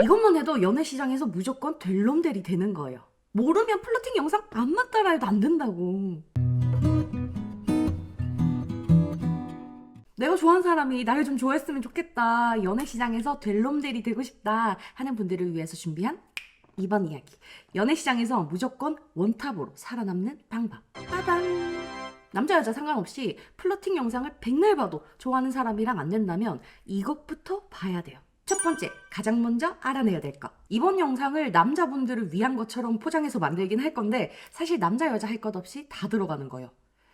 이것만 해도 연애 시장에서 무조건 될 놈들이 되는 거예요. 모르면 플러팅 영상 반만 따라해도 안 된다고. 내가 좋아하는 사람이 나를 좀 좋아했으면 좋겠다, 연애 시장에서 될 놈들이 되고 싶다 하는 분들을 위해서 준비한 이번 이야기. 연애 시장에서 무조건 원탑으로 살아남는 방법. 빠단! 남자 여자 상관없이 플러팅 영상을 백날 봐도 좋아하는 사람이랑 안 된다면 이것부터 봐야 돼요. 첫 번째, 가장 먼저 알아내야 될 것. 이번 영상을 남자분들을 위한 것처럼 포장해서 만들긴 할 건데 사실 남자 여자 할 것 없이 다 들어가는 거예요.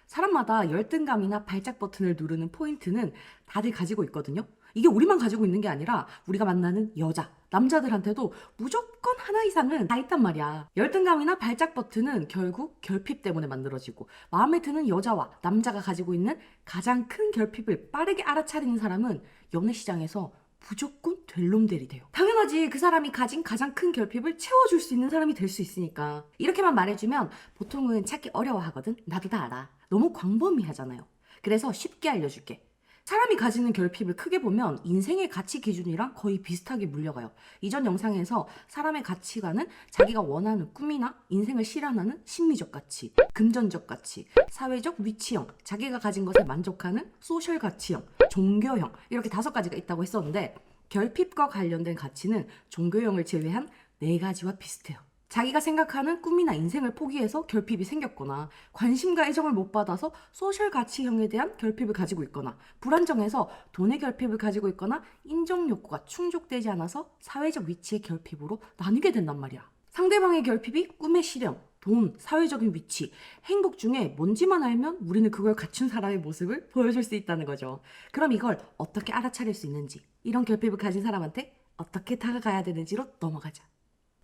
사람마다 열등감이나 발작 버튼을 누르는 포인트는 다들 가지고 있거든요. 이게 우리만 가지고 있는 게 아니라 우리가 만나는 여자, 남자들한테도 무조건 하나 이상은 다 있단 말이야. 열등감이나 발작 버튼은 결국 결핍 때문에 만들어지고, 마음에 드는 여자와 남자가 가지고 있는 가장 큰 결핍을 빠르게 알아차리는 사람은 연애 시장에서 무조건 될 놈들이 돼요. 당연하지. 그 사람이 가진 가장 큰 결핍을 채워줄 수 있는 사람이 될 수 있으니까. 이렇게만 말해주면 보통은 찾기 어려워하거든. 나도 다 알아. 너무 광범위하잖아요. 그래서 쉽게 알려줄게. 사람이 가지는 결핍을 크게 보면 인생의 가치 기준이랑 거의 비슷하게 물려가요. 이전 영상에서 사람의 가치관은 자기가 원하는 꿈이나 인생을 실현하는 심리적 가치, 금전적 가치, 사회적 위치형, 자기가 가진 것에 만족하는 소셜 가치형, 종교형, 이렇게 5가지가 있다고 했었는데, 결핍과 관련된 가치는 종교형을 제외한 4가지와 비슷해요. 자기가 생각하는 꿈이나 인생을 포기해서 결핍이 생겼거나, 관심과 애정을 못 받아서 소셜 가치형에 대한 결핍을 가지고 있거나, 불안정해서 돈의 결핍을 가지고 있거나, 인정 욕구가 충족되지 않아서 사회적 위치의 결핍으로 나뉘게 된단 말이야. 상대방의 결핍이 꿈의 실현, 돈, 사회적인 위치, 행복 중에 뭔지만 알면 우리는 그걸 갖춘 사람의 모습을 보여줄 수 있다는 거죠. 그럼 이걸 어떻게 알아차릴 수 있는지, 이런 결핍을 가진 사람한테 어떻게 다가가야 되는지로 넘어가자.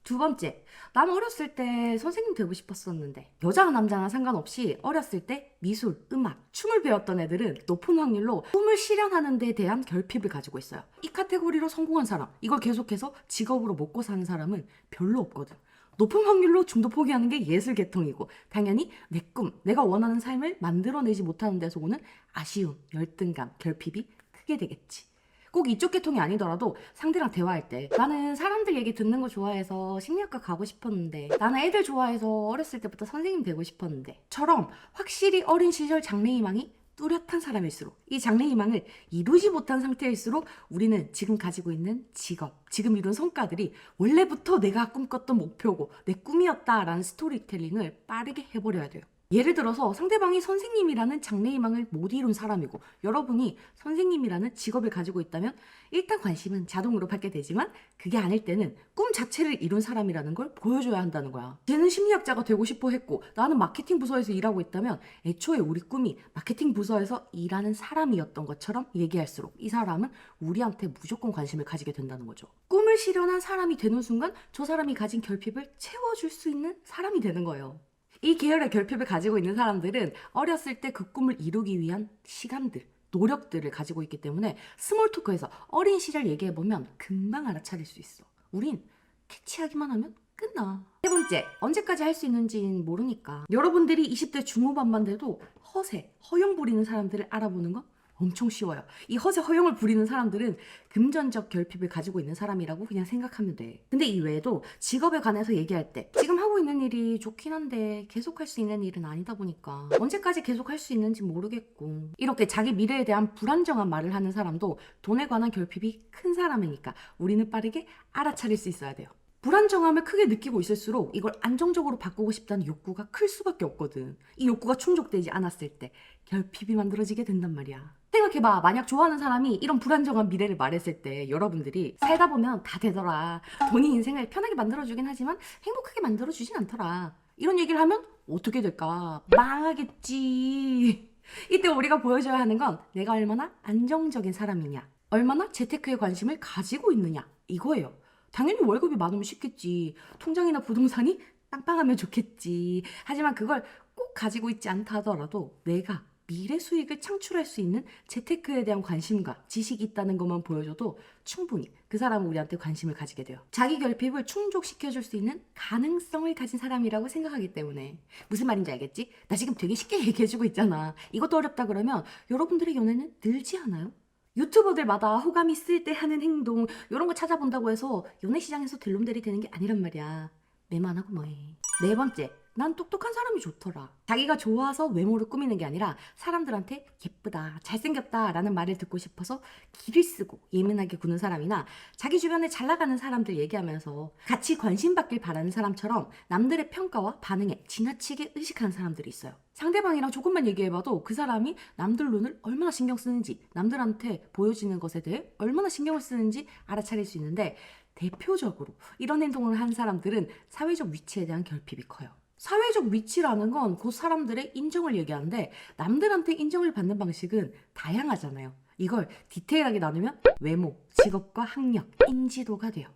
두 번째, 난 어렸을 때 선생님 되고 싶었었는데, 여자나 남자나 상관없이 어렸을 때 미술, 음악, 춤을 배웠던 애들은 높은 확률로 꿈을 실현하는 데 대한 결핍을 가지고 있어요. 이 카테고리로 성공한 사람, 이걸 계속해서 직업으로 먹고 사는 사람은 별로 없거든. 높은 확률로 중도 포기하는 게 예술 계통이고, 당연히 내 꿈, 내가 원하는 삶을 만들어내지 못하는 데서 오는 아쉬움, 열등감, 결핍이 크게 되겠지. 꼭 이쪽 계통이 아니더라도 상대랑 대화할 때, 나는 사람들 얘기 듣는 거 좋아해서 심리학과 가고 싶었는데, 나는 애들 좋아해서 어렸을 때부터 선생님 되고 싶었는데 처럼 확실히 어린 시절 장래희망이 뚜렷한 사람일수록, 이 장래희망을 이루지 못한 상태일수록 우리는 지금 가지고 있는 직업, 지금 이룬 성과들이 원래부터 내가 꿈꿨던 목표고 내 꿈이었다라는 스토리텔링을 빠르게 해버려야 돼요. 예를 들어서 상대방이 선생님이라는 장래희망을 못 이룬 사람이고 여러분이 선생님이라는 직업을 가지고 있다면 일단 관심은 자동으로 받게 되지만, 그게 아닐 때는 꿈 자체를 이룬 사람이라는 걸 보여줘야 한다는 거야. 쟤는 심리학자가 되고 싶어 했고 나는 마케팅 부서에서 일하고 있다면 애초에 우리 꿈이 마케팅 부서에서 일하는 사람이었던 것처럼 얘기할수록 이 사람은 우리한테 무조건 관심을 가지게 된다는 거죠. 꿈을 실현한 사람이 되는 순간 저 사람이 가진 결핍을 채워줄 수 있는 사람이 되는 거예요. 이 계열의 결핍을 가지고 있는 사람들은 어렸을 때 그 꿈을 이루기 위한 시간들, 노력들을 가지고 있기 때문에 스몰 토크에서 어린 시절 얘기해보면 금방 알아차릴 수 있어. 우린 캐치하기만 하면 끝나. 세 번째, 언제까지 할 수 있는지는 모르니까 여러분들이 20대 중후반만 돼도 허세, 허영 부리는 사람들을 알아보는 건 엄청 쉬워요. 이 허세 허영을 부리는 사람들은 금전적 결핍을 가지고 있는 사람이라고 그냥 생각하면 돼. 근데 이 외에도 직업에 관해서 얘기할 때, 지금 하고 있는 일이 좋긴 한데 계속할 수 있는 일은 아니다 보니까 언제까지 계속할 수 있는지 모르겠고, 이렇게 자기 미래에 대한 불안정한 말을 하는 사람도 돈에 관한 결핍이 큰 사람이니까 우리는 빠르게 알아차릴 수 있어야 돼요. 불안정함을 크게 느끼고 있을수록 이걸 안정적으로 바꾸고 싶다는 욕구가 클 수밖에 없거든. 이 욕구가 충족되지 않았을 때 결핍이 만들어지게 된단 말이야. 생각해봐. 만약 좋아하는 사람이 이런 불안정한 미래를 말했을 때 여러분들이 살다 보면 다 되더라, 돈이 인생을 편하게 만들어주긴 하지만 행복하게 만들어주진 않더라, 이런 얘기를 하면 어떻게 될까? 망하겠지. 이때 우리가 보여줘야 하는 건 내가 얼마나 안정적인 사람이냐, 얼마나 재테크에 관심을 가지고 있느냐, 이거예요. 당연히 월급이 많으면 쉽겠지. 통장이나 부동산이 빵빵하면 좋겠지. 하지만 그걸 꼭 가지고 있지 않다 하더라도 내가 미래 수익을 창출할 수 있는 재테크에 대한 관심과 지식이 있다는 것만 보여줘도 충분히 그 사람은 우리한테 관심을 가지게 돼요. 자기 결핍을 충족시켜줄 수 있는 가능성을 가진 사람이라고 생각하기 때문에. 무슨 말인지 알겠지? 나 지금 되게 쉽게 얘기해주고 있잖아. 이것도 어렵다 그러면 여러분들의 연애는 늘지 않아요? 유튜버들마다 호감 있을 때 하는 행동 이런 거 찾아본다고 해서 연애 시장에서 델롬델이 되는 게 아니란 말이야. 매만하고 뭐해. 네 번째, 난 똑똑한 사람이 좋더라. 자기가 좋아서 외모를 꾸미는 게 아니라 사람들한테 예쁘다, 잘생겼다 라는 말을 듣고 싶어서 기를 쓰고 예민하게 구는 사람이나 자기 주변에 잘 나가는 사람들 얘기하면서 같이 관심 받길 바라는 사람처럼 남들의 평가와 반응에 지나치게 의식하는 사람들이 있어요. 상대방이랑 조금만 얘기해봐도 그 사람이 남들 눈을 얼마나 신경 쓰는지, 남들한테 보여지는 것에 대해 얼마나 신경을 쓰는지 알아차릴 수 있는데, 대표적으로 이런 행동을 한 사람들은 사회적 위치에 대한 결핍이 커요. 사회적 위치라는 건 그 사람들의 인정을 얘기하는데, 남들한테 인정을 받는 방식은 다양하잖아요. 이걸 디테일하게 나누면 외모, 직업과 학력, 인지도가 돼요.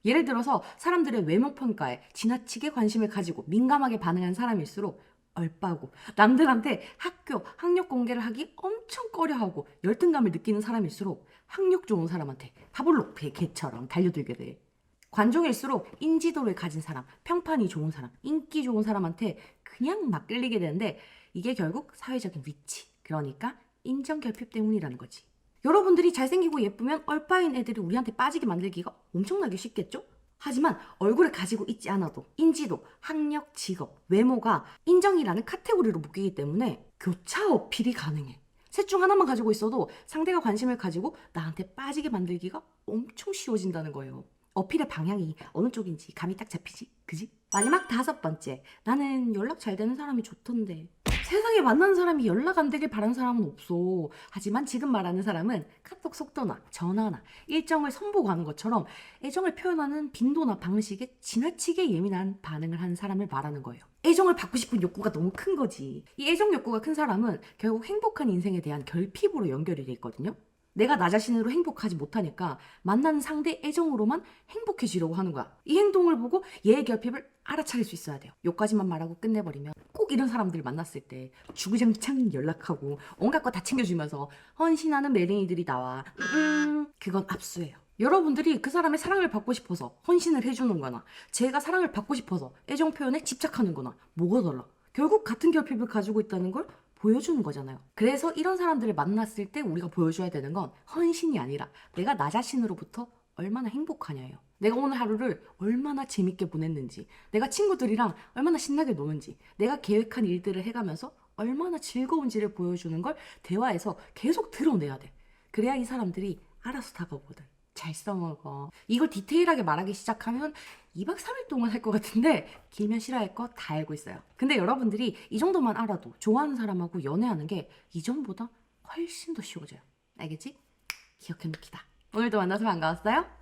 예를 들어서 사람들의 외모 평가에 지나치게 관심을 가지고 민감하게 반응한 사람일수록 얼빠고, 남들한테 학교, 학력 공개를 하기 엄청 꺼려하고 열등감을 느끼는 사람일수록 학력 좋은 사람한테 파블로 개처럼 달려들게 돼. 관종일수록 인지도를 가진 사람, 평판이 좋은 사람, 인기 좋은 사람한테 그냥 막 끌리게 되는데, 이게 결국 사회적인 위치, 그러니까 인정 결핍 때문이라는 거지. 여러분들이 잘생기고 예쁘면 얼빠인 애들이 우리한테 빠지게 만들기가 엄청나게 쉽겠죠? 하지만 얼굴을 가지고 있지 않아도 인지도, 학력, 직업, 외모가 인정이라는 카테고리로 묶이기 때문에 교차 어필이 가능해. 셋 중 하나만 가지고 있어도 상대가 관심을 가지고 나한테 빠지게 만들기가 엄청 쉬워진다는 거예요. 어필의 방향이 어느 쪽인지 감이 딱 잡히지? 그지? 마지막 다섯 번째, 나는 연락 잘 되는 사람이 좋던데. 세상에 만나는 사람이 연락 안 되길 바라는 사람은 없어. 하지만 지금 말하는 사람은 카톡 속도나 전화나 일정을 선보고하는 것처럼 애정을 표현하는 빈도나 방식에 지나치게 예민한 반응을 하는 사람을 말하는 거예요. 애정을 받고 싶은 욕구가 너무 큰 거지. 이 애정 욕구가 큰 사람은 결국 행복한 인생에 대한 결핍으로 연결이 돼 있거든요. 내가 나 자신으로 행복하지 못하니까 만나는 상대 애정으로만 행복해지려고 하는 거야. 이 행동을 보고 얘의 결핍을 알아차릴 수 있어야 돼요. 요까지만 말하고 끝내버리면 꼭 이런 사람들 만났을 때 주구장창 연락하고 온갖 거 다 챙겨주면서 헌신하는 매력이들이 나와. 그건 압수예요. 여러분들이 그 사람의 사랑을 받고 싶어서 헌신을 해주는 거나 제가 사랑을 받고 싶어서 애정 표현에 집착하는 거나 뭐가 달라? 결국 같은 결핍을 가지고 있다는 걸 보여주는 거잖아요. 그래서 이런 사람들을 만났을 때 우리가 보여줘야 되는 건 헌신이 아니라 내가 나 자신으로부터 얼마나 행복하냐예요. 내가 오늘 하루를 얼마나 재밌게 보냈는지, 내가 친구들이랑 얼마나 신나게 노는지, 내가 계획한 일들을 해가면서 얼마나 즐거운지를 보여주는 걸 대화에서 계속 드러내야 돼. 그래야 이 사람들이 알아서 다가오거든. 잘 써먹어. 이걸 디테일하게 말하기 시작하면 2박 3일 동안 할 것 같은데 길면 싫어할 거 다 알고 있어요. 근데 여러분들이 이 정도만 알아도 좋아하는 사람하고 연애하는 게 이전보다 훨씬 더 쉬워져요. 알겠지? 기억해놓기다. 오늘도 만나서 반가웠어요.